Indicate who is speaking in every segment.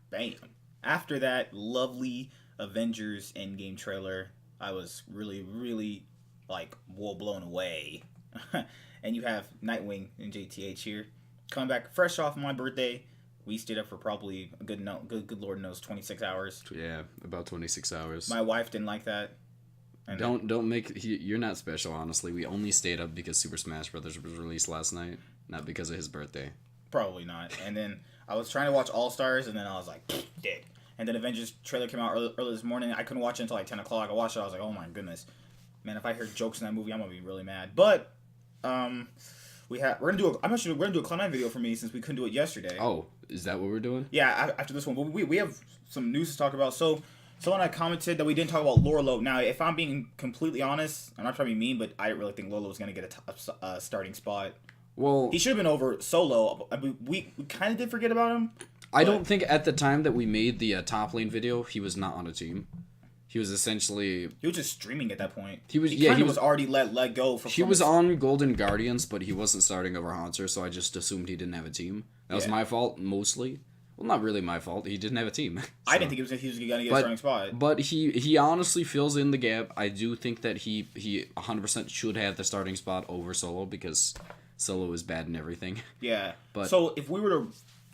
Speaker 1: Bam. After that lovely Avengers Endgame trailer, I was really, really like blown away. And you have Nightwing and JTH here coming back fresh off my birthday. We stayed up for probably a good no, good Lord knows 26 hours.
Speaker 2: Yeah, about 26 hours.
Speaker 1: My wife didn't like that.
Speaker 2: And don't make you're not special. Honestly, we only stayed up because Super Smash Brothers was released last night, not because of his birthday.
Speaker 1: Probably not. And then I was trying to watch All Stars, and then I was like, dead. And then Avengers trailer came out early this morning. I couldn't watch it until like 10 o'clock. I watched it. I was like, oh my goodness, man! If I hear jokes in that movie, I'm gonna be really mad. But we're gonna do a Cloud9 video for me since we couldn't do it yesterday.
Speaker 2: Oh, is that what we're doing?
Speaker 1: Yeah, after this one, but we have some news to talk about. So someone had commented that we didn't talk about Lourlo. Now, if I'm being completely honest, I'm not trying to be mean, but I didn't really think Lourlo was gonna get a starting spot.
Speaker 2: Well,
Speaker 1: he should have been over Solo. We kind of did forget about him.
Speaker 2: I don't think at the time that we made the top lane video, he was not on a team. He was essentially...
Speaker 1: He was just streaming at that point.
Speaker 2: He was
Speaker 1: already let go.
Speaker 2: He was on Golden Guardians, but he wasn't starting over Haunter, so I just assumed he didn't have a team. That was my fault, mostly. Well, not really my fault. He didn't have a team. So.
Speaker 1: I didn't think he was going to get a starting spot.
Speaker 2: But he honestly fills in the gap. I do think that he 100% should have the starting spot over Solo, because Solo is bad in everything.
Speaker 1: Yeah.
Speaker 2: But
Speaker 1: so if we were to...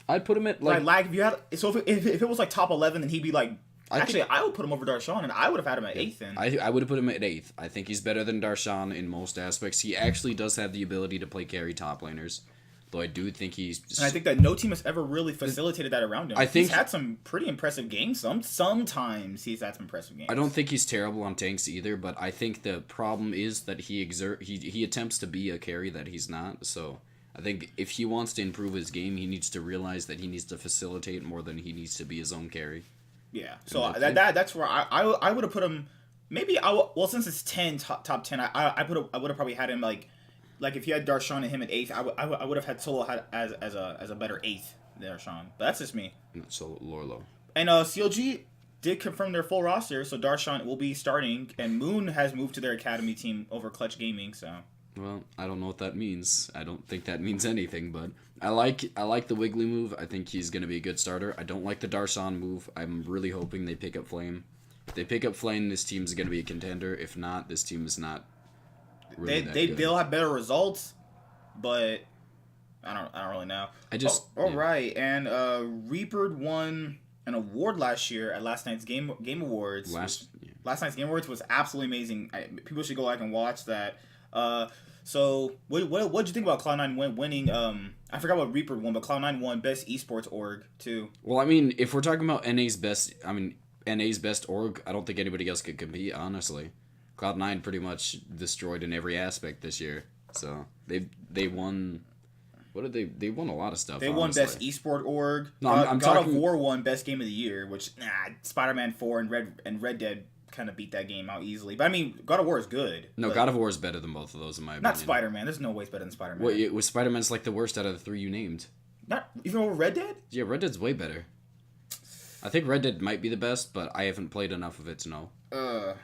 Speaker 2: I'd put him at
Speaker 1: if you had... So if it was like top 11, then he'd be like... I would put him over Darshan, and I would have had him at 8th then.
Speaker 2: I would have put him at 8th. I think he's better than Darshan in most aspects. He actually does have the ability to play carry top laners, though I do think he's...
Speaker 1: And I think that no team has ever really facilitated that around him. He's had some pretty impressive games. Sometimes he's had some impressive games.
Speaker 2: I don't think he's terrible on tanks either, but I think the problem is that he attempts to be a carry that he's not, so... I think if he wants to improve his game, he needs to realize that he needs to facilitate more than he needs to be his own carry.
Speaker 1: Yeah, so that's where I would have put him. Maybe since it's 10 top 10, I would have probably had him like if you had Darshan and him at 8th, I would have had Solo as a better 8th than Darshan. But that's just me.
Speaker 2: So Lourlo.
Speaker 1: And CLG did confirm their full roster, so Darshan will be starting, and Moon has moved to their academy team over Clutch Gaming. So.
Speaker 2: Well, I don't know what that means. I don't think that means anything, but I like the Wiggly move. I think he's going to be a good starter. I don't like the Darshan move. I'm really hoping they pick up Flame. If they pick up Flame, this team's going to be a contender. If not, this team is not really good.
Speaker 1: They'll have better results, but I don't really know. Right, and Reaper won an award last year at last night's Game Awards. Last night's Game Awards was absolutely amazing. People should go back and watch that. So what'd you think about Cloud9 winning? I forgot what Reaper won, but Cloud9 won Best Esports Org too.
Speaker 2: Well, I mean, if we're talking about NA's best org, I don't think anybody else could compete. Honestly, Cloud9 pretty much destroyed in every aspect this year. So they won. What did they? They won a lot of stuff.
Speaker 1: They won Best Esport Org. No, I'm God talking... of War won Best Game of the Year, which Spider-Man 4 and Red Dead kind of beat that game out easily. But I mean, God of War is good.
Speaker 2: No, God of War is better than both of those in my opinion.
Speaker 1: Not Spider-Man. There's no way it's better than Spider-Man.
Speaker 2: Well, Spider-Man's like the worst out of the 3 you named.
Speaker 1: Not even over Red Dead?
Speaker 2: Yeah, Red Dead's way better. I think Red Dead might be the best, but I haven't played enough of it to know.
Speaker 1: But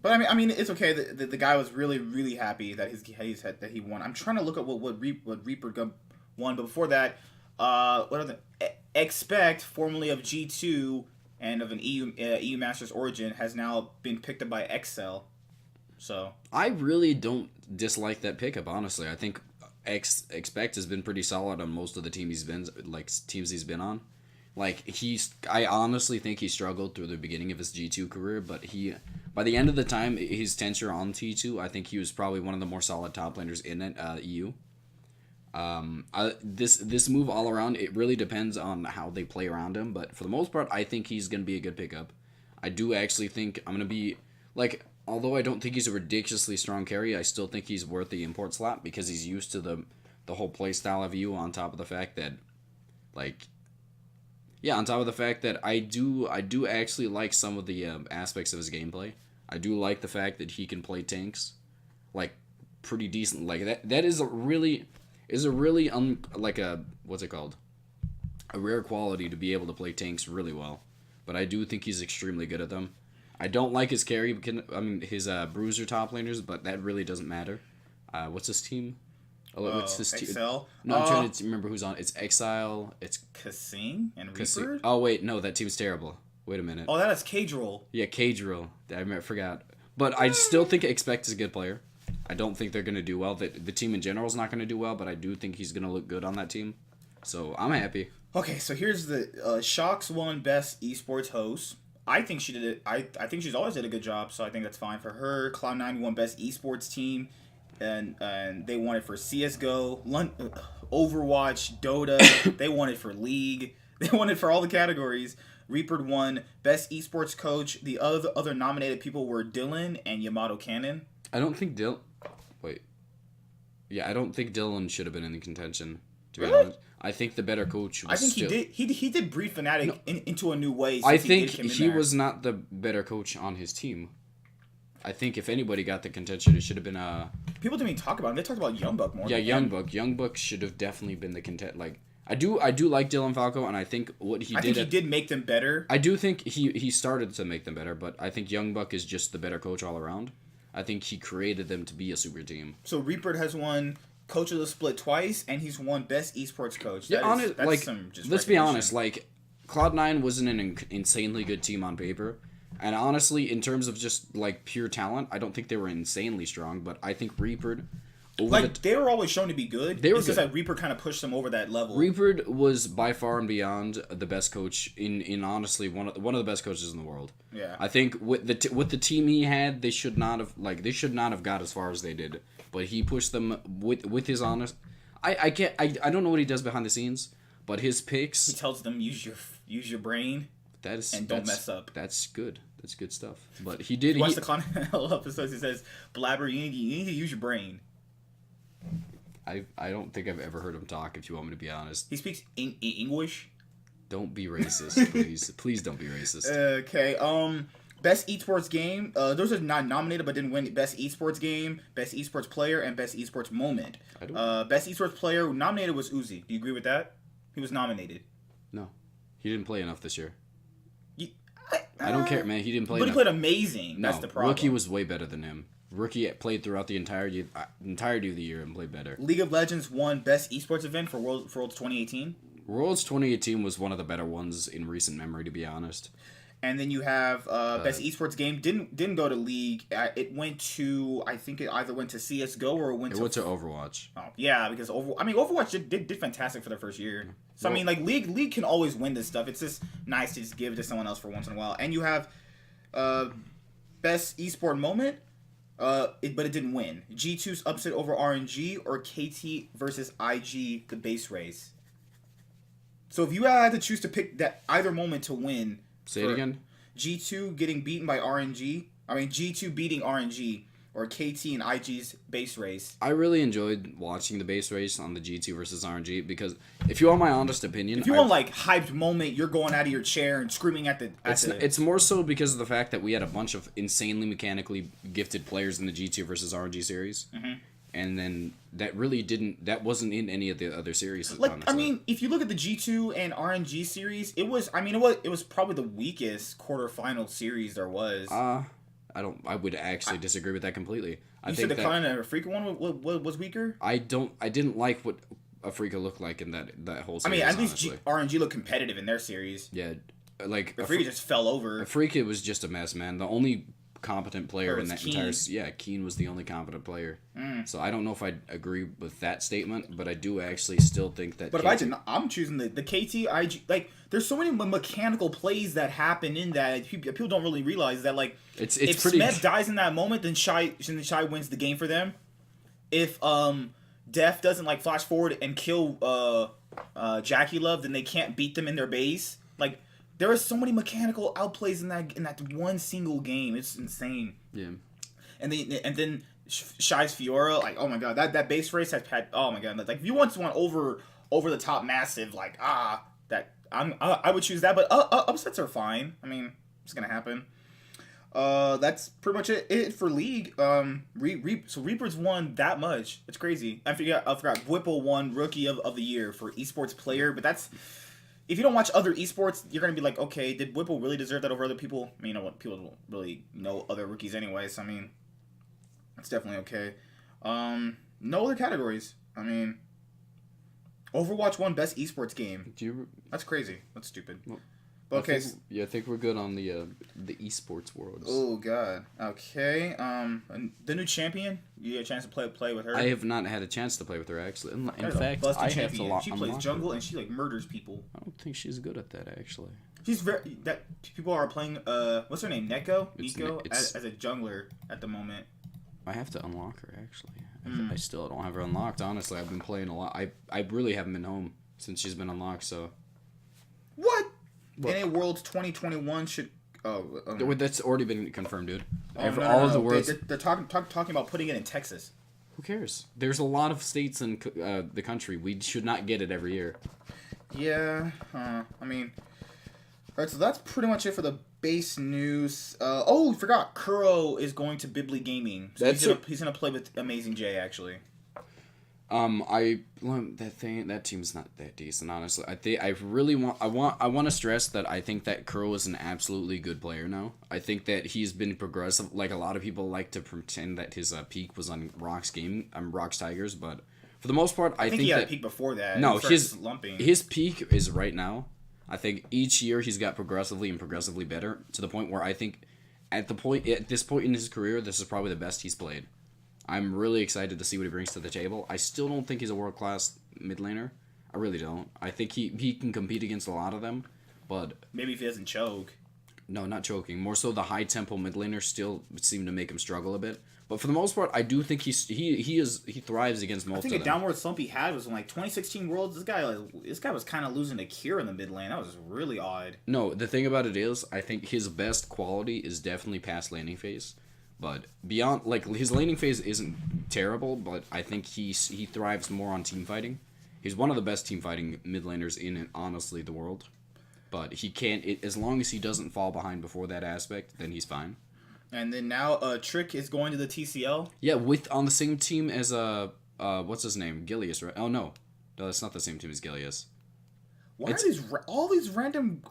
Speaker 1: I mean, it's okay. The guy was really, really happy that he won. I'm trying to look at what Reaper won, but before that, what are the Expect, formerly of G2 and of an EU Masters Origin, has now been picked up by Excel. So
Speaker 2: I really don't dislike that pickup. Honestly, I think Expect has been pretty solid on most of the teams he's been on. I honestly think he struggled through the beginning of his G2 career, but by the end of the time, his tenure on T2, I think he was probably one of the more solid top laners in it, EU. This move all around, it really depends on how they play around him, but for the most part, I think he's going to be a good pickup. I do actually think I'm going to be, although I don't think he's a ridiculously strong carry, I still think he's worth the import slot because he's used to the whole play style of you, on top of the fact that, I do actually like some of the aspects of his gameplay. I do like the fact that he can play tanks, pretty decent. That is a really what's it called? A rare quality to be able to play tanks really well. But I do think he's extremely good at them. I don't like his carry, his bruiser top laners, but that really doesn't matter. What's his team? What's this team?
Speaker 1: Excel.
Speaker 2: No, I'm trying to remember who's on. It's Exile. It's
Speaker 1: Kasing and Reaper.
Speaker 2: Oh wait, no, that team's terrible. Wait a minute.
Speaker 1: Oh, that is Cadril.
Speaker 2: Yeah, Cadril. I forgot. But I still think Expect is a good player. I don't think they're gonna do well. The team in general is not gonna do well, but I do think he's gonna look good on that team. So I'm happy.
Speaker 1: Okay, so here's the Shocks won Best Esports Host. I think she did it. I think she's always did a good job, so I think that's fine for her. Cloud9 won Best Esports Team, and they won it for CS:GO, Overwatch, Dota. They won it for League. They won it for all the categories. Reaper won Best Esports Coach. The other nominated people were Dylan and Yamato Cannon.
Speaker 2: I don't think Dylan. Wait. Yeah, I don't think Dylan should have been in the contention. To be honest, I think the better coach. Was
Speaker 1: he did breed Fnatic into a new way.
Speaker 2: I think he was not the better coach on his team. I think if anybody got the contention, it should have been
Speaker 1: People didn't even talk about him. They talked about Youngbuck more.
Speaker 2: Yeah, Youngbuck should have definitely been the content. Like I do like Dylan Falco, and I think he
Speaker 1: did make them better.
Speaker 2: I do think he started to make them better, but I think Youngbuck is just the better coach all around. I think he created them to be a super team.
Speaker 1: So Reaper has won Coach of the Split twice, and he's won Best Esports Coach.
Speaker 2: Let's be honest. Like Cloud9 wasn't an insanely good team on paper, and honestly, in terms of just like pure talent, I don't think they were insanely strong. But I think Reaper,
Speaker 1: they were always shown to be good.
Speaker 2: They were
Speaker 1: it's just that Reaper kind of pushed them over that level.
Speaker 2: Reaper was by far and beyond the best coach in honestly one of the best coaches in the world.
Speaker 1: Yeah,
Speaker 2: I think with the team he had, they should not have got as far as they did. But he pushed them with his honest. I don't know what he does behind the scenes, but his picks.
Speaker 1: He tells them use your brain. Don't mess up.
Speaker 2: That's good. That's good stuff. But he did.
Speaker 1: Watch the Continental episodes. He says, "Blabber, you need to use your brain."
Speaker 2: I don't think I've ever heard him talk. If you want me to be honest,
Speaker 1: he speaks in English.
Speaker 2: Don't be racist, please. Please don't be racist.
Speaker 1: Okay. Best esports game. Those are not nominated, but didn't win. Best esports game, best esports player, and best esports moment. Best esports player nominated was Uzi. Do you agree with that? He was nominated.
Speaker 2: No, he didn't play enough this year. I don't care, man. He didn't play.
Speaker 1: But
Speaker 2: enough.
Speaker 1: He played amazing.
Speaker 2: No,
Speaker 1: that's the problem.
Speaker 2: Rookie was way better than him. Rookie played throughout the entirety of the year and played better.
Speaker 1: League of Legends won best esports event for Worlds 2018.
Speaker 2: Worlds 2018 was one of the better ones in recent memory, to be honest.
Speaker 1: And then you have best esports game didn't go to League. It went to, I think it either went to CS:GO or it went to
Speaker 2: Overwatch.
Speaker 1: Oh yeah, because Overwatch did fantastic for their first year. So I mean, like League can always win this stuff. It's just nice to just give it to someone else for once in a while. And you have best esport moment, but it didn't win. G2's upset over RNG or KT versus IG the base race. So if you had to choose to pick that either moment to win.
Speaker 2: Say it again.
Speaker 1: G2 getting beaten by RNG. I mean, G2 beating RNG or KT and IG's base race.
Speaker 2: I really enjoyed watching the base race on the G2 versus RNG because if you want my honest opinion...
Speaker 1: If you want, like, hyped moment, you're going out of your chair and screaming at the...
Speaker 2: It's more so because of the fact that we had a bunch of insanely mechanically gifted players in the G2 versus RNG series. Mm-hmm. And then that wasn't in any of the other series.
Speaker 1: Like, honestly. I mean, if you look at the G2 and RNG series, it was probably the weakest quarterfinal series there was.
Speaker 2: I would actually disagree with that completely.
Speaker 1: You said the Continental Africa one was weaker?
Speaker 2: I didn't like what Africa looked like in that whole series.
Speaker 1: I mean, at least RNG looked competitive in their series.
Speaker 2: Yeah. Like
Speaker 1: Africa just fell over.
Speaker 2: Africa was just a mess, man. The only competent player in that Keen was the only competent player. So I don't know if I agree with that statement, but I do actually still think that.
Speaker 1: But I'm choosing the KT IG. Like, there's so many mechanical plays that happen in that people don't really realize that. Like,
Speaker 2: if
Speaker 1: pretty... Smith dies in that moment, then Shy wins the game for them. If Def doesn't like flash forward and kill Jackie Love, then they can't beat them in their base. Like. There are so many mechanical outplays in that one single game. It's insane.
Speaker 2: Yeah.
Speaker 1: And then Shy's Fiora, like, oh my god, that base race has had, oh my god, like if you want someone over the top massive, like I would choose that, but upsets are fine. I mean, it's gonna happen. That's pretty much it for League. So Reaper's won that much. It's crazy. I forgot. Whipple won Rookie of the Year for esports player, but that's. If you don't watch other esports, you're going to be like, okay, did Whipple really deserve that over other people? I mean, you know what? People don't really know other rookies anyway, so I mean, that's definitely okay. No other categories. I mean, Overwatch won best esports game. That's crazy. That's stupid. Well, but okay.
Speaker 2: I think we're good on the esports world.
Speaker 1: Oh god. Okay. The new champion. You get a chance to play with her.
Speaker 2: I have not had a chance to play with her actually. In fact, I have to
Speaker 1: She plays jungle and she like murders people.
Speaker 2: I don't think she's good at that actually.
Speaker 1: She's very that people are playing. What's her name? Nico as a jungler at the moment.
Speaker 2: I have to unlock her actually. I still don't have her unlocked. Honestly, I've been playing a lot. I really haven't been home since she's been unlocked. So.
Speaker 1: What? NA Worlds 2021 should.
Speaker 2: That's already been confirmed, dude.
Speaker 1: All of the worlds. They're talking about putting it in Texas.
Speaker 2: Who cares? There's a lot of states in the country. We should not get it every year.
Speaker 1: Yeah. I mean. Alright, so that's pretty much it for the base news. We forgot. Kuro is going to Bibli Gaming. So he's gonna play with Amazing J actually.
Speaker 2: That team's not that decent, honestly. I want to stress that I think that Kuro is an absolutely good player now. I think that he's been progressive. Like a lot of people like to pretend that his peak was on Rock's Tigers, but for the most part, I think
Speaker 1: he had
Speaker 2: that
Speaker 1: a peak before that.
Speaker 2: No, his peak is right now. I think each year he's got progressively better to the point where I think at this point in his career, this is probably the best he's played. I'm really excited to see what he brings to the table. I still don't think he's a world-class mid laner. I really don't. I think he can compete against a lot of them, but
Speaker 1: maybe if he doesn't choke.
Speaker 2: No, not choking. More so the high-tempo mid laners still seem to make him struggle a bit. But for the most part, I do think he thrives against most of them.
Speaker 1: I think a downward slump he had was in like 2016 Worlds. This guy was kind of losing to Cure in the mid lane. That was really odd.
Speaker 2: No, the thing about it is, I think his best quality is definitely past laning phase. But beyond, like, his laning phase isn't terrible, but I think he thrives more on team fighting. He's one of the best team fighting mid laners in, honestly, the world. But he can't, as long as he doesn't fall behind before that aspect, then he's fine.
Speaker 1: And then now Trick is going to the TCL.
Speaker 2: Yeah, on the same team as what's his name, Gilius, right? Oh no, that's not the same team as Gilius.
Speaker 1: Why are all these random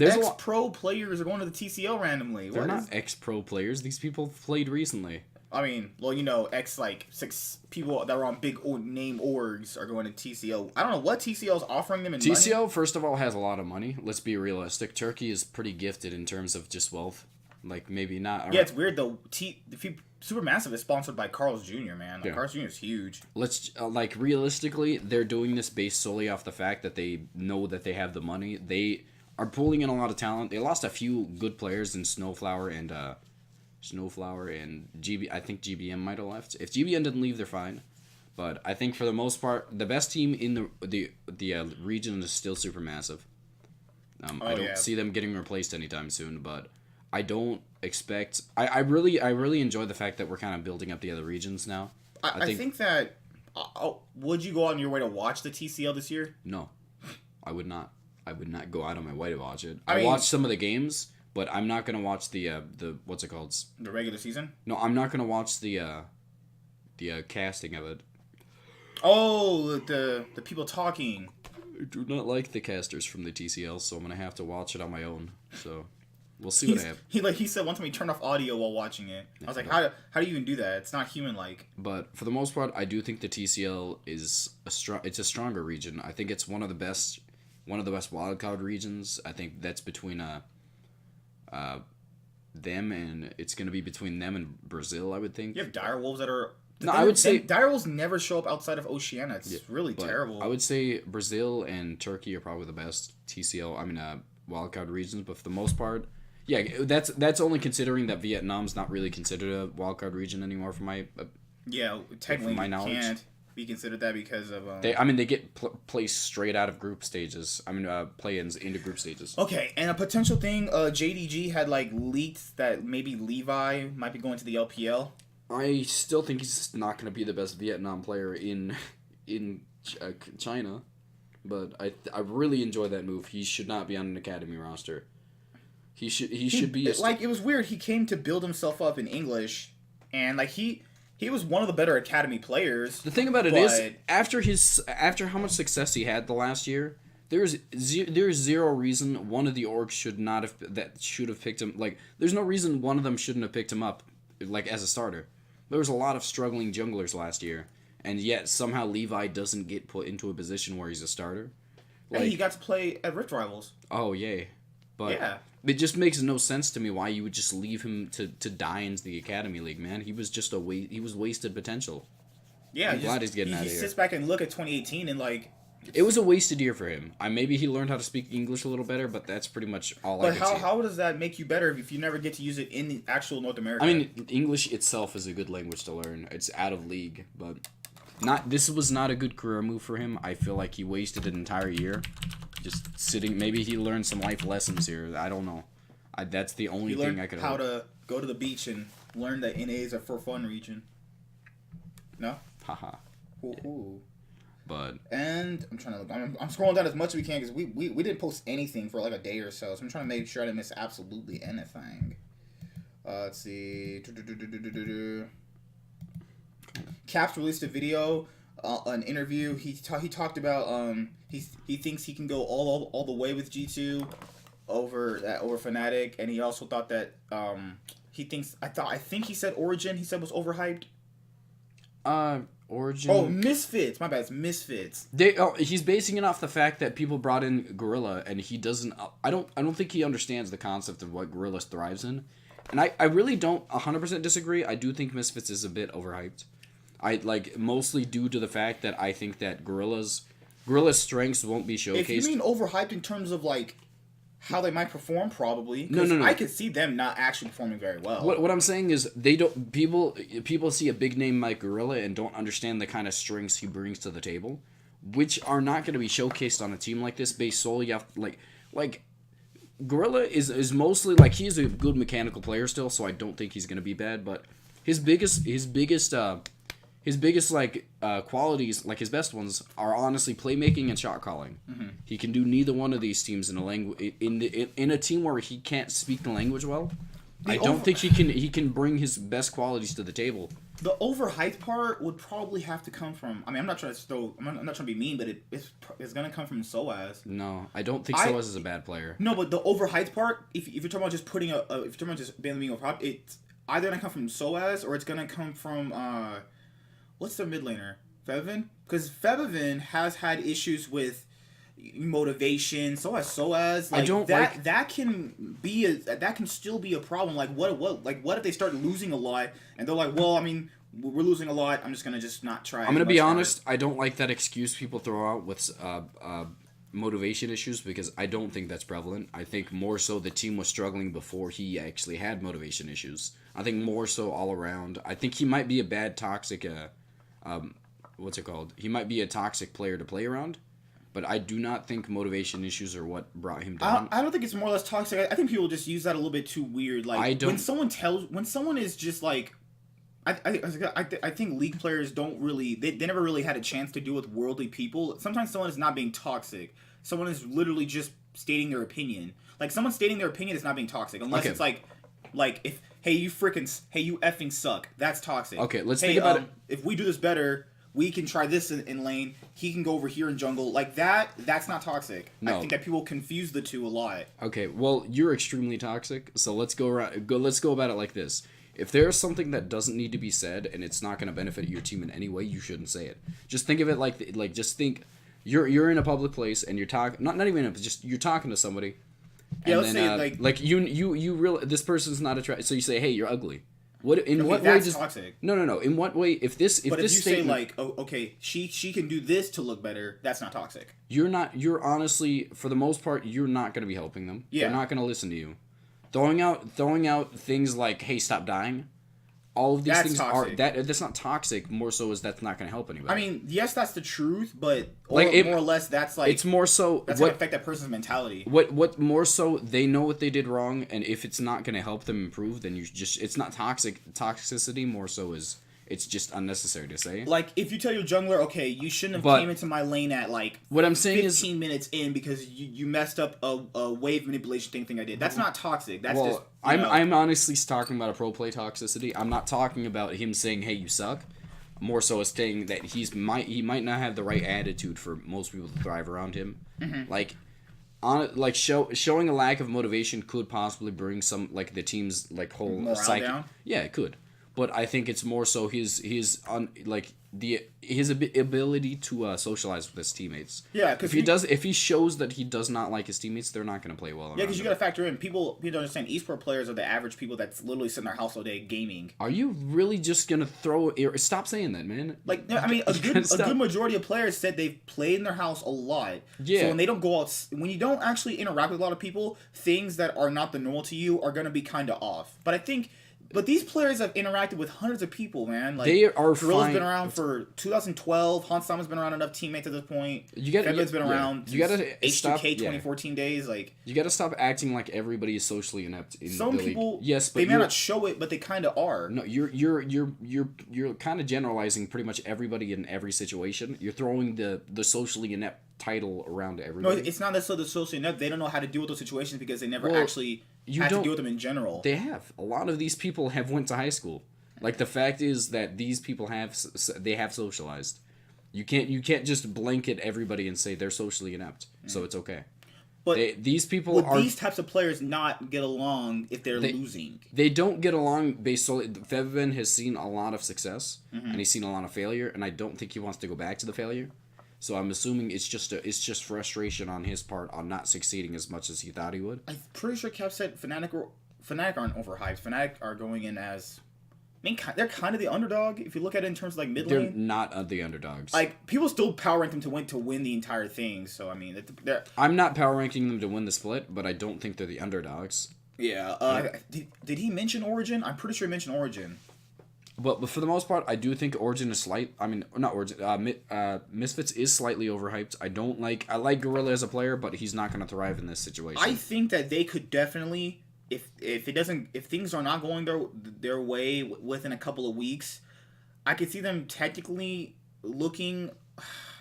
Speaker 1: ex-pro players are going to the TCL randomly?
Speaker 2: They're not ex-pro players. These people played recently.
Speaker 1: I mean, well, six people that were on big name orgs are going to TCL. I don't know what TCL is offering them in
Speaker 2: TCL,
Speaker 1: money.
Speaker 2: First of all, has a lot of money. Let's be realistic. Turkey is pretty gifted in terms of just wealth. Like, maybe not.
Speaker 1: Yeah, it's weird, though. Supermassive is sponsored by Carl's Jr., man. Like, yeah. Carl's Jr. is huge.
Speaker 2: Let's, realistically, they're doing this based solely off the fact that they know that they have the money. They are pulling in a lot of talent. They lost a few good players in Snowflower and GB. I think GBM might have left. If GBM didn't leave, they're fine. But I think for the most part, the best team in the region is still Supermassive. I don't see them getting replaced anytime soon, but I don't expect. I really enjoy the fact that we're kind of building up the other regions now.
Speaker 1: I think that. Would you go out on your way to watch the TCL this year?
Speaker 2: No, I would not. I would not go out on my way to watch it. I watched some of the games, but I'm not gonna watch the what's it called?
Speaker 1: The regular season?
Speaker 2: No, I'm not gonna watch the casting of it.
Speaker 1: Oh, the people talking.
Speaker 2: I do not like the casters from the TCL, so I'm gonna have to watch it on my own. So. We'll see what happens.
Speaker 1: He said one time he turned off audio while watching it. I was like, how do you even do that? It's not human like.
Speaker 2: But for the most part, I do think the TCL is it's a stronger region. I think it's one of the best wildcard regions. I think that's between them and it's going to be between them and Brazil. I would think.
Speaker 1: You have direwolves that are.
Speaker 2: I would say
Speaker 1: direwolves never show up outside of Oceania. It's really terrible.
Speaker 2: I would say Brazil and Turkey are probably the best TCL. Wildcard regions, but for the most part. Yeah, that's only considering that Vietnam's not really considered a wildcard region anymore, from my
Speaker 1: technically
Speaker 2: my knowledge.
Speaker 1: Can't be considered that because of
Speaker 2: they get placed straight out of group stages. Play-ins into group stages.
Speaker 1: Okay, and a potential thing, JDG had leaked that maybe Levi might be going to the LPL.
Speaker 2: I still think he's not going to be the best Vietnam player in China, but I really enjoy that move. He should not be on an academy roster. He should be
Speaker 1: it was weird. He came to build himself up in English, and he was one of the better academy players.
Speaker 2: The thing about it is, after how much success he had the last year, there's zero reason one of the orgs should have picked him. There's no reason one of them shouldn't have picked him up, as a starter. There was a lot of struggling junglers last year, and yet somehow Levi doesn't get put into a position where he's a starter.
Speaker 1: Like, hey, he got to play at Rift Rivals.
Speaker 2: Oh, yay. But it just makes no sense to me why you would just leave him to die into the Academy League, man. He was just he was wasted potential.
Speaker 1: Yeah, I'm glad he's getting out of here. He sits back and look at 2018 and like...
Speaker 2: It was a wasted year for him. Maybe he learned how to speak English a little better, but that's pretty much all I could see.
Speaker 1: But how does that make you better if you never get to use it in the actual North America?
Speaker 2: I mean, English itself is a good language to learn. It's out of league, but this was not a good career move for him. I feel like he wasted an entire year just sitting. Maybe he learned some life lessons here. I don't know. That's the only thing I could
Speaker 1: hope. How to go to the beach and learn that NA is a for fun region. No?
Speaker 2: Haha.
Speaker 1: Ooh.
Speaker 2: But
Speaker 1: and I'm trying to look. I'm scrolling down as much as we can because we didn't post anything for like a day or so. So I'm trying to make sure I didn't miss absolutely anything. Let's see. Caps released a video, an interview. He talked about he thinks he can go all the way with G2 over Fnatic, and he also thought that he thinks I think he said Origin he said was overhyped.
Speaker 2: Origin.
Speaker 1: Oh, Misfits. My bad. It's Misfits.
Speaker 2: He's basing it off the fact that people brought in Gorilla, and he doesn't. I don't think he understands the concept of what Gorilla thrives in, and I really don't 100% disagree. I do think Misfits is a bit overhyped. I mostly due to the fact that I think that Gorilla's strengths won't be showcased.
Speaker 1: If you mean overhyped in terms of like how they might perform, probably.
Speaker 2: No.
Speaker 1: I could see them not actually performing very well.
Speaker 2: What I'm saying is they don't. People see a big name like Gorilla and don't understand the kind of strengths he brings to the table, which are not going to be showcased on a team like this based solely off like. Gorilla is mostly like he's a good mechanical player still, so I don't think he's going to be bad. But his biggest qualities, like his best ones, are honestly playmaking and shot calling. Mm-hmm. He can do neither one of these teams in a team where he can't speak the language well. I don't think he can bring his best qualities to the table.
Speaker 1: The overhyped part would probably have to come from. I mean, I'm not trying to be mean, but it's gonna come from Soaz.
Speaker 2: No, I don't think Soaz is a bad player.
Speaker 1: No, but the overhyped part, if you're talking about just putting if you're talking about just being a prop, it's either gonna come from Soaz or it's gonna come from what's the mid laner? Febiven? Because Febiven has had issues with motivation. So has Soaz. Like, that can still be a problem. Like what if they start losing a lot and they're like, well, I mean, we're losing a lot. I'm just gonna not try.
Speaker 2: I'm gonna be honest. I don't like that excuse people throw out with motivation issues because I don't think that's prevalent. I think more so the team was struggling before he actually had motivation issues. I think more so all around. I think he might be a bad toxic. What's it called? He might be a toxic player to play around. But I do not think motivation issues are what brought him down.
Speaker 1: I don't think it's more or less toxic. I think people just use that a little bit too weird. Like when someone is just like, I think league players don't really they never really had a chance to deal with worldly people. Sometimes someone is not being toxic. Someone is literally just stating their opinion. Like someone stating their opinion is not being toxic unless it's like if hey you effing suck. That's toxic.
Speaker 2: Okay, let's think about it.
Speaker 1: If we do this better, we can try this in lane. He can go over here in jungle. Like that. That's not toxic. No. I think that people confuse the two a lot.
Speaker 2: Okay, well, you're extremely toxic. So let's go about it like this. If there's something that doesn't need to be said and it's not going to benefit your team in any way, you shouldn't say it. Just think of it like just think you're in a public place and you're talking not even just you're talking to somebody.
Speaker 1: Yeah, let's say
Speaker 2: like you real this person's not attractive. So you say, hey, you're ugly. What way
Speaker 1: that's toxic?
Speaker 2: No. In what way? If this
Speaker 1: say like, oh, okay, she can do this to look better, that's not toxic.
Speaker 2: You're honestly, for the most part, you're not going to be helping them.
Speaker 1: Yeah.
Speaker 2: They're not going to listen to you. Throwing out things like, hey, stop dying. All of these things toxic. That's not toxic. More so is that's not going to help anybody.
Speaker 1: I mean, yes, that's the truth, but more or less that's like
Speaker 2: it's more so
Speaker 1: that's going to affect that person's mentality.
Speaker 2: What more so they know what they did wrong, and if it's not going to help them improve, then it's not toxic. Toxicity more so is it's just unnecessary to say.
Speaker 1: Like if you tell your jungler, okay, you shouldn't have came into my lane at like
Speaker 2: what I'm saying
Speaker 1: 15 minutes in because you messed up a wave manipulation thing I did. That's not toxic. That's just
Speaker 2: I'm honestly talking about a pro play toxicity. I'm not talking about him saying, "Hey, you suck." More so as saying that he might not have the right attitude for most people to thrive around him. Mm-hmm. Showing a lack of motivation could possibly bring some like the team's like whole
Speaker 1: morale down.
Speaker 2: Yeah, it could. But I think it's more so his ability to socialize with his teammates.
Speaker 1: Yeah, because
Speaker 2: if he shows that he does not like his teammates, they're not going to play well.
Speaker 1: Yeah, because you got to factor in people don't understand. Esport players are the average people that's literally sitting in their house all day gaming.
Speaker 2: Are you really just gonna stop saying that, man?
Speaker 1: Like, I mean, a good majority of players said they've played in their house a lot.
Speaker 2: Yeah.
Speaker 1: So when they don't go out, when you don't actually interact with a lot of people, things that are not the normal to you are gonna be kind of off. But these players have interacted with hundreds of people, man. Like,
Speaker 2: they are
Speaker 1: Gorilla's been around for 2012. Hansama's been around enough teammates at this point. Feb's been around.
Speaker 2: You gotta
Speaker 1: H2K 2014 days. Like,
Speaker 2: you gotta stop acting like everybody is socially inept in
Speaker 1: some
Speaker 2: the
Speaker 1: people.
Speaker 2: League. Yes, but
Speaker 1: they may not show it, but they kind of are.
Speaker 2: No, you're kind of generalizing pretty much everybody in every situation. You're throwing the socially inept title around everybody.
Speaker 1: No, it's not necessarily the socially inept. They don't know how to deal with those situations because they never actually had to deal with them in general.
Speaker 2: They have. A lot of these people have went to high school. Like, the fact is that these people have socialized. You can't just blanket everybody and say they're socially inept, so it's okay. But these people are...
Speaker 1: these types of players not get along if they're losing?
Speaker 2: They don't get along based solely... Fevin has seen a lot of success, and he's seen a lot of failure, and I don't think he wants to go back to the failure. So I'm assuming it's just frustration on his part on not succeeding as much as he thought he would.
Speaker 1: I'm pretty sure Cap said Fnatic aren't overhyped. Fnatic are going in as... I mean, they're kind of the underdog if you look at it in terms of like mid lane.
Speaker 2: They're not the underdogs.
Speaker 1: Like, people still power rank them to win the entire thing. So I mean,
Speaker 2: I'm not power ranking them to win the split, but I don't think they're the underdogs.
Speaker 1: Yeah. Did he mention Origin? I'm pretty sure he mentioned Origin.
Speaker 2: But for the most part, I do think Origin is not Origin. Misfits is slightly overhyped. I like Gorilla as a player, but he's not going to thrive in this situation.
Speaker 1: I think that they could definitely, if things are not going their way within a couple of weeks, I could see them technically looking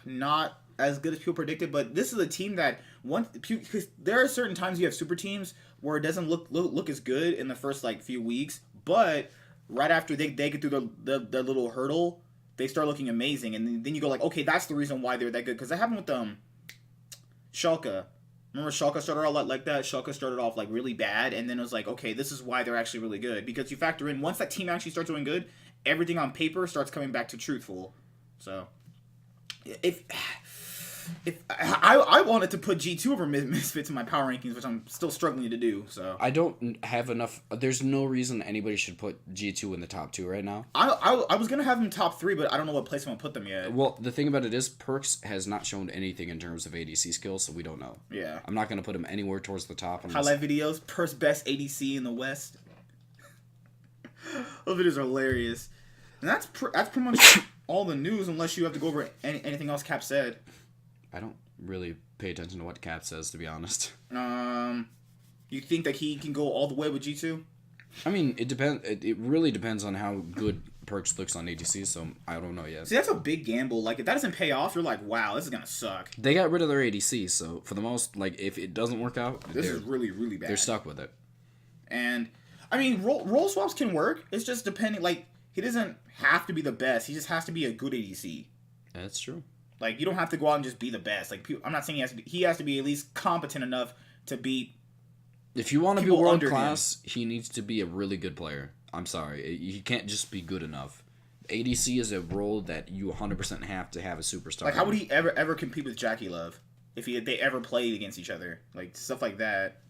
Speaker 1: not as good as people predicted. But this is a team that because there are certain times you have super teams where it doesn't look as good in the first like few weeks, but right after they get through the little hurdle, they start looking amazing, and then you go like, okay, that's the reason why they're that good. Because that happened with Schalke. Remember Schalke started out like that? Schalke started off like really bad, and then it was like, okay, this is why they're actually really good. Because you factor in, once that team actually starts doing good, everything on paper starts coming back to truthful. So, if I wanted to put G2 over Misfits in my power rankings, which I'm still struggling to do. So
Speaker 2: I don't have enough. There's no reason anybody should put G2 in the top 2 right now.
Speaker 1: I was gonna have them top 3, but I don't know what place I'm gonna put them yet.
Speaker 2: Well, the thing about it is, Perks has not shown anything in terms of ADC skills, so we don't know.
Speaker 1: Yeah,
Speaker 2: I'm not gonna put him anywhere towards the top.
Speaker 1: Highlight videos: Perks best ADC in the West. Those videos are hilarious, and that's pretty much all the news, unless you have to go over anything else Cap said.
Speaker 2: I don't really pay attention to what Cap says, to be honest.
Speaker 1: You think that he can go all the way with G2?
Speaker 2: I mean, it depends. It really depends on how good Perks looks on ADC, so I don't know yet.
Speaker 1: See, that's a big gamble. Like, if that doesn't pay off, you're like, wow, this is gonna suck.
Speaker 2: They got rid of their ADC, so for the most, like, if it doesn't work out,
Speaker 1: this is really, really bad.
Speaker 2: They're stuck with it.
Speaker 1: And, I mean, role swaps can work. It's just depending, like, he doesn't have to be the best. He just has to be a good ADC.
Speaker 2: That's true.
Speaker 1: Like, you don't have to go out and just be the best. Like, I'm not saying he has to be at least competent enough to beat.
Speaker 2: If you want to be world class, he needs to be a really good player. I'm sorry, he can't just be good enough. ADC is a role that you 100% have to have a superstar.
Speaker 1: Like, how would he ever compete with Jackie Love if they ever played against each other? Like, stuff like that.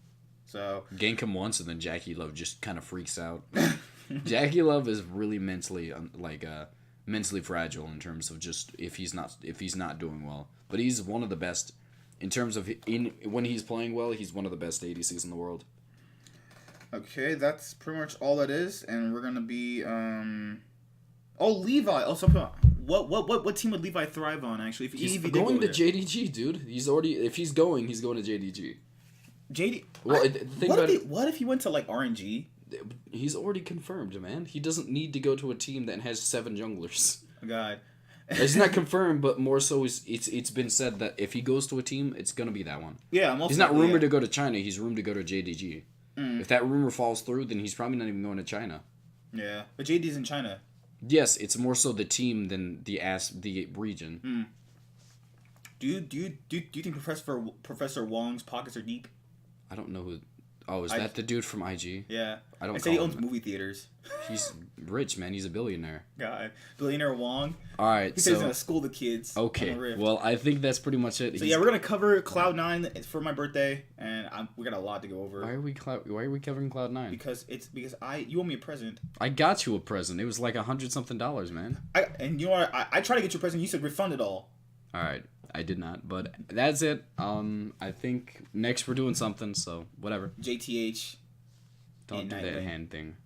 Speaker 1: So
Speaker 2: gank him once and then Jackie Love just kind of freaks out. Jackie Love is really mentally fragile in terms of just if he's not doing well. But he's one of the best in terms of when he's playing well. He's one of the best ADCs in the world.
Speaker 1: Okay, that's pretty much all that is, and we're gonna be Levi. Also, what team would Levi thrive on? Actually, if
Speaker 2: he's going to JDG, dude. If he's going to JDG.
Speaker 1: Well, what if he went to like RNG?
Speaker 2: He's already confirmed, man. He doesn't need to go to a team that has 7 junglers.
Speaker 1: Oh, God.
Speaker 2: It's not confirmed, but more so it's been said that if he goes to a team, it's gonna be that one.
Speaker 1: Yeah,
Speaker 2: he's not rumored to go to China. He's rumored to go to JDG. If that rumor falls through, then he's probably not even going to China.
Speaker 1: Yeah, but JD's in China.
Speaker 2: Yes, it's more so the team than the region.
Speaker 1: Do you think Professor Wong's pockets are deep?
Speaker 2: I don't know who. Oh, is that the dude from IG?
Speaker 1: Yeah.
Speaker 2: I don't.
Speaker 1: I say he owns movie theaters.
Speaker 2: He's rich, man. He's a billionaire.
Speaker 1: God, billionaire Wong.
Speaker 2: All right,
Speaker 1: he says he's gonna school the kids.
Speaker 2: Okay. Well, I think that's pretty much it.
Speaker 1: So yeah, we're gonna cover Cloud9 for my birthday, and we got a lot to go over.
Speaker 2: Why are we covering Cloud9?
Speaker 1: Because you owe me a present.
Speaker 2: I got you a present. It was like $100-something, man.
Speaker 1: And you know what? I tried to get you a present. You said refund it all.
Speaker 2: All right. I did not, but that's it. I think next we're doing something, so whatever.
Speaker 1: JTH.
Speaker 2: Don't do that hand thing.